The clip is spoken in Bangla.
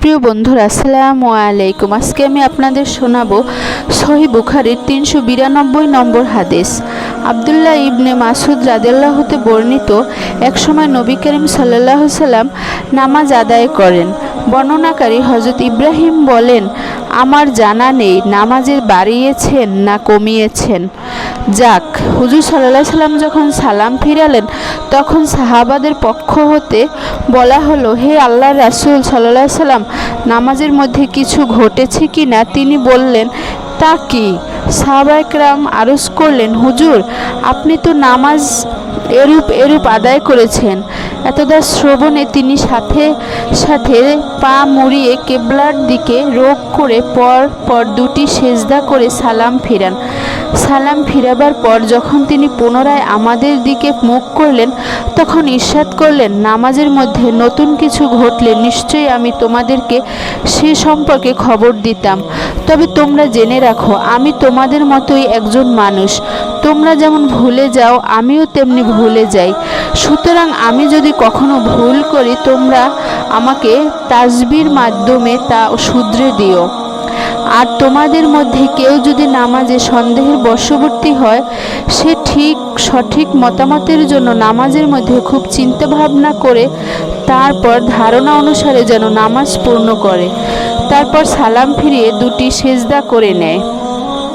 সুপ্রিয় বন্ধুরা, আসসালামু আলাইকুম। আজকে আমি আপনাদের শোনাবো সহিহ বুখারীর 392 নম্বর হাদিস। আব্দুল্লাহ ইবনে মাসউদ রাদিয়াল্লাহু হতে বর্ণিত, একসময় নবী করিম সাল্লাল্লাহু আলাইহি সাল্লাম নামাজ আদায় করেন। বর্ণনাকারী হযরত ইব্রাহিম বলেন, আমার জানা নেই নামাজের বাড়িয়েছেন না কমিয়েছেন। যাক, হুজুর সাল্লাল্লাহু আলাইহি সাল্লাম যখন সালাম ফিরালেন তখন সাহাবাদের পক্ষ হতে বলা হলো, হে আল্লাহর রাসূল সাল্লাল্লাহু আলাইহি সাল্লাম, নামাজের মধ্যে কিছু ঘটেছে কি না? তিনি বললেন, তা কি? সাহাবায়ে কেরাম আরজ করলেন, হুজুর, আপনি তো নামাজ এরূপ আদায় করেছেন। এতদা শ্রবণে তিনি সাথে সাথে পা মুড়িয়ে কিবলার দিকে রোখ করে পর দুটি সেজদা করে সালাম ফিরান। সালাম ফিরাবার পর যখন তিনি পুনরায় আমাদের দিকে মুখ করলেন তখন ইরশাদ করলেন, নামাজের মধ্যে নতুন কিছু ঘটলে নিশ্চয়ই আমি তোমাদেরকে সে সম্পর্কে খবর দিতাম। তবে তোমরা জেনে রাখো, আমি তোমাদের মতোই একজন মানুষ। তোমরা যেমন ভুলে যাও আমিও তেমনি ভুলে যাই। সুতরাং আমি যদি কখনো ভুল করি তোমরা আমাকে তাসবির মাধ্যমে তা শুধরে দিও। আর তোমাদের মধ্যে কেউ যদি নামাজে সন্দেহের বশবর্তী হয়, সে সঠিক মতামতের জন্য নামাজের মধ্যে খুব চিন্তা ভাবনা করে তারপর ধারণা অনুসারে যেন নামাজ পূর্ণ করে, তারপর সালাম ফিরিয়ে দুটি সেজদা করে নেয়।